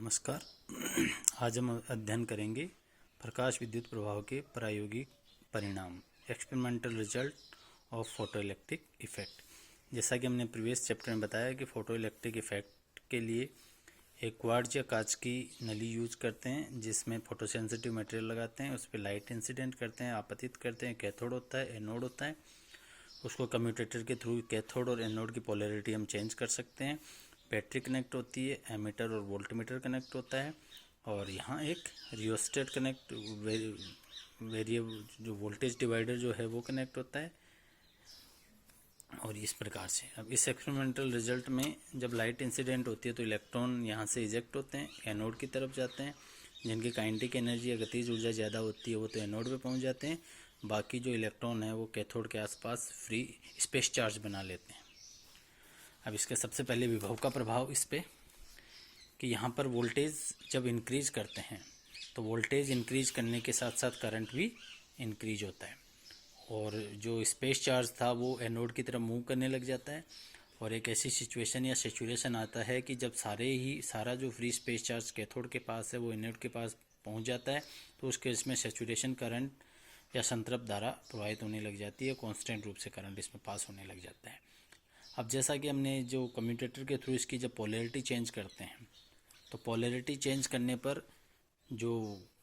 नमस्कार। आज हम अध्ययन करेंगे प्रकाश विद्युत प्रभाव के प्रायोगिक परिणाम, experimental result of photoelectric effect. जैसा कि हमने प्रीवियस चैप्टर में बताया कि फोटोइलेक्ट्रिक इफेक्ट के लिए एक क्वार्ट्ज या कांच की नली यूज करते हैं, जिसमें फोटोसेंसिटिव मटेरियल लगाते हैं, उस पर लाइट इंसिडेंट करते हैं, आपतित करते हैं। कैथोड होता है, एनोड होता है। उसको कम्यूटेटर के थ्रू कैथोड और एनोड की पोलैरिटी हम चेंज कर सकते हैं। बैटरी कनेक्ट होती है, एमीटर और वोल्टमीटर कनेक्ट होता है, और यहाँ एक रियोस्टेट कनेक्ट वेरिएबल जो वोल्टेज डिवाइडर जो है वो कनेक्ट होता है। और इस प्रकार से अब इस एक्सपेरिमेंटल रिजल्ट में जब लाइट इंसिडेंट होती है तो इलेक्ट्रॉन यहाँ से इजेक्ट होते हैं, एनोड की तरफ जाते हैं। जिनकी काइनेटिक एनर्जी या गतिज ऊर्जा ज़्यादा होती है वो तो एनोड पे पहुँच जाते हैं। बाकी जो इलेक्ट्रॉन है वो कैथोड के आसपास फ्री स्पेस चार्ज बना लेते हैं। अब इसके सबसे पहले विभव का प्रभाव इस पे कि यहाँ पर वोल्टेज जब इंक्रीज करते हैं तो वोल्टेज इंक्रीज करने के साथ साथ करंट भी इंक्रीज होता है, और जो स्पेस चार्ज था वो एनोड की तरफ मूव करने लग जाता है। और एक ऐसी सिचुएशन या सैचुरेशन आता है कि जब सारा जो फ्री स्पेस चार्ज कैथोड के पास है वो एनोड के पास पहुँच जाता है, तो उस केस में सैचुरेशन करंट या संतृप्त धारा प्रवाहित होने लग जाती है, कॉन्स्टेंट रूप से करंट इसमें पास होने लग जाता है। अब जैसा कि हमने जो कम्यूटेटर के थ्रू इसकी जब पोलैरिटी चेंज करते हैं तो पोलैरिटी चेंज करने पर जो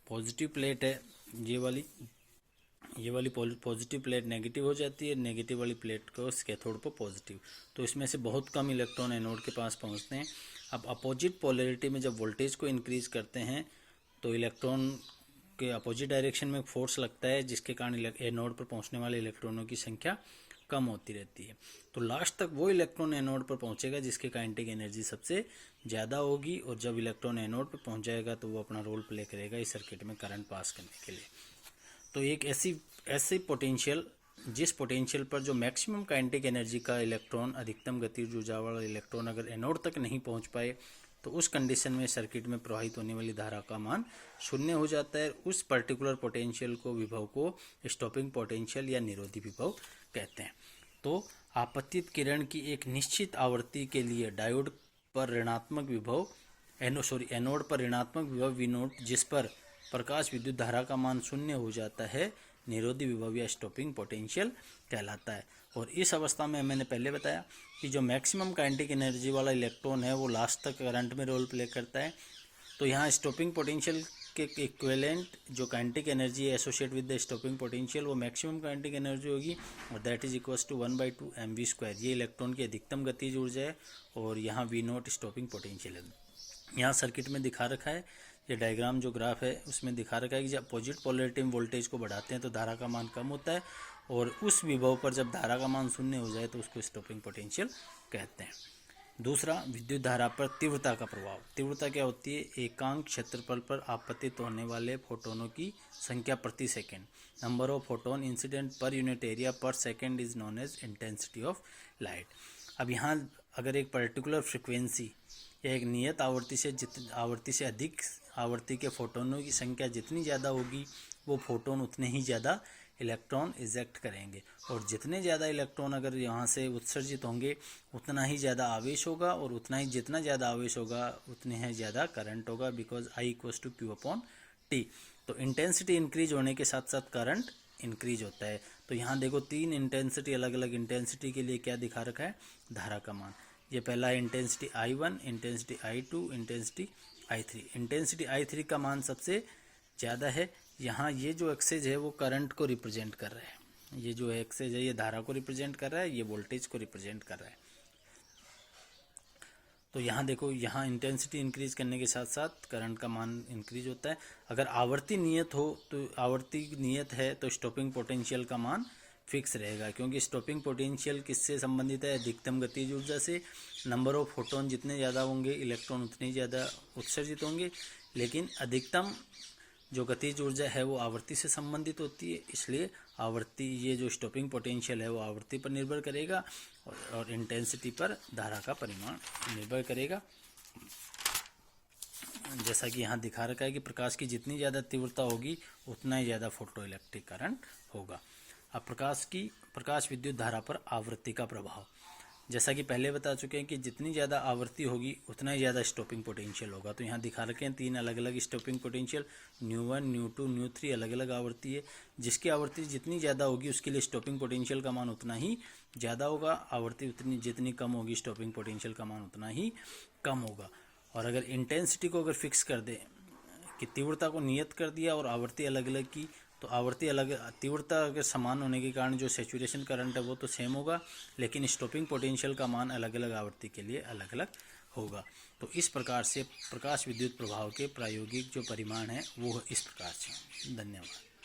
पॉजिटिव प्लेट है ये वाली पॉजिटिव प्लेट नेगेटिव हो जाती है, नेगेटिव वाली प्लेट को कैथोड पर पॉजिटिव। तो इसमें से बहुत कम इलेक्ट्रॉन एनोड के पास पहुंचते हैं। अब अपोजिट पोलैरिटी में जब वोल्टेज को इंक्रीज करते हैं तो इलेक्ट्रॉन के अपोजिट डायरेक्शन में फोर्स लगता है, जिसके कारण एनोड पर पहुंचने वाले इलेक्ट्रॉनों की संख्या कम होती रहती है। तो लास्ट तक वो इलेक्ट्रॉन एनोड पर पहुंचेगा जिसकी काइनेटिक एनर्जी सबसे ज़्यादा होगी, और जब इलेक्ट्रॉन एनोड पर पहुंच जाएगा तो वो अपना रोल प्ले करेगा इस सर्किट में करंट पास करने के लिए। तो एक ऐसी पोटेंशियल, जिस पोटेंशियल पर जो मैक्सिमम काइनेटिक एनर्जी का इलेक्ट्रॉन, अधिकतम गतिज ऊर्जा वाला इलेक्ट्रॉन अगर एनोड तक नहीं पहुँच पाए तो उस कंडीशन में सर्किट में प्रवाहित होने वाली धारा का मान शून्य हो जाता है। उस पर्टिकुलर पोटेंशियल को, विभव को स्टॉपिंग पोटेंशियल या निरोधी विभव कहते हैं। तो आपतित किरण की एक निश्चित आवृत्ति के लिए डायोड पर ऋणात्मक विभव एनोड पर ऋणात्मक विभव वी नोट, जिस पर प्रकाश विद्युत धारा का मान शून्य हो जाता है, निरोधी विभव या स्टॉपिंग पोटेंशियल कहलाता है। और इस अवस्था में मैंने पहले बताया कि जो मैक्सिमम काइनेटिक एनर्जी वाला इलेक्ट्रॉन है वो लास्ट तक करंट में रोल प्ले करता है। तो यहाँ स्टॉपिंग पोटेंशियल के इक्विवेलेंट जो काइनेटिक एनर्जी है associate with the stopping potential वो मैक्सिमम काइनेटिक एनर्जी होगी, और that is equals to 1/2 mv²। ये इलेक्ट्रॉन की अधिकतम गतिज ऊर्जा है, और यहाँ वी नोट स्टॉपिंग पोटेंशियल है। यहाँ सर्किट में दिखा रखा है, ये डायग्राम जो ग्राफ है उसमें दिखा रखा है कि जब अपोजिट पोलैरिटी में वोल्टेज को बढ़ाते हैं तो धारा का मान कम होता है, और उस विभव पर जब धारा का मान शून्य हो जाए तो उसको स्टॉपिंग पोटेंशियल कहते हैं। दूसरा, विद्युत धारा पर तीव्रता का प्रभाव। तीव्रता क्या होती है? एकांक क्षेत्रफल पर आपतित होने वाले फोटोनों की संख्या प्रति second. Number of photon incident per unit area per second is known as intensity of light. अब यहाँ अगर एक पर्टिकुलर फ्रिक्वेंसी या एक नियत आवृत्ति से अधिक आवृत्ति के फोटोनों की संख्या जितनी ज़्यादा होगी वो फोटोन उतने ही ज़्यादा इलेक्ट्रॉन इजेक्ट करेंगे, और जितने ज़्यादा इलेक्ट्रॉन अगर यहाँ से उत्सर्जित होंगे उतना ही ज़्यादा आवेश होगा, और जितना ज़्यादा आवेश होगा उतने ही ज़्यादा करंट होगा, बिकॉज I = Q/T। तो इंटेंसिटी इंक्रीज होने के साथ साथ करंट इंक्रीज होता है। तो यहाँ देखो तीन इंटेंसिटी, अलग अलग इंटेंसिटी के लिए क्या दिखा रखा है? धारा का मान। ये पहला है intensity I1, intensity I2, intensity I3। Intensity I3 का मान सबसे ज़्यादा है। यहाँ ये जो एक्सेज है वो करंट को रिप्रेजेंट कर रहा है, ये जो एक्सेज है ये धारा को रिप्रेजेंट कर रहा है, ये वोल्टेज को रिप्रेजेंट कर रहा है। तो यहाँ देखो, यहाँ इंटेंसिटी इंक्रीज करने के साथ साथ करंट का मान इंक्रीज होता है। अगर आवर्ती नियत हो तो आवर्ती नियत है तो स्टॉपिंग पोटेंशियल का मान फिक्स रहेगा, क्योंकि स्टॉपिंग पोटेंशियल किससे संबंधित है? अधिकतम गतिज ऊर्जा से। नंबर ऑफ फोटोन जितने ज़्यादा होंगे इलेक्ट्रॉन उतने ज़्यादा उत्सर्जित होंगे, लेकिन अधिकतम जो गतिज ऊर्जा है वो आवर्ती से संबंधित होती है, इसलिए आवर्ती, ये जो स्टॉपिंग पोटेंशियल है वो आवर्ती पर निर्भर करेगा, और इंटेंसिटी पर धारा का परिमाण निर्भर करेगा। जैसा कि यहाँ दिखा रखा है कि प्रकाश की जितनी ज़्यादा तीव्रता होगी उतना ही ज़्यादा फोटो इलेक्ट्रिक करंट होगा। अब प्रकाश विद्युत धारा पर आवृत्ति का प्रभाव। जैसा कि पहले बता चुके हैं कि जितनी ज़्यादा आवृत्ति होगी उतना ही ज़्यादा स्टॉपिंग पोटेंशियल होगा। तो यहाँ दिखा रखे हैं 3 अलग अलग stopping potential, new 1, new 2, new 3 अलग अलग आवृत्ति है। जिसकी आवृत्ति जितनी ज़्यादा होगी उसके लिए स्टॉपिंग पोटेंशियल का मान उतना ही ज़्यादा होगा, आवृत्ति उतनी जितनी कम होगी स्टॉपिंग पोटेंशियल का मान उतना ही कम होगा। और अगर इंटेंसिटी को अगर फिक्स कर दें कि तीव्रता को नियत कर दिया और आवृत्ति अलग अलग की, तो आवृत्ति अलग, तीव्रता अगर समान होने के कारण जो सैचुरेशन करंट है वो तो सेम होगा, लेकिन स्टॉपिंग पोटेंशियल का मान अलग अलग आवृत्ति के लिए अलग अलग होगा। तो इस प्रकार से प्रकाश विद्युत प्रभाव के प्रायोगिक जो परिमाण है वो इस प्रकार से। धन्यवाद।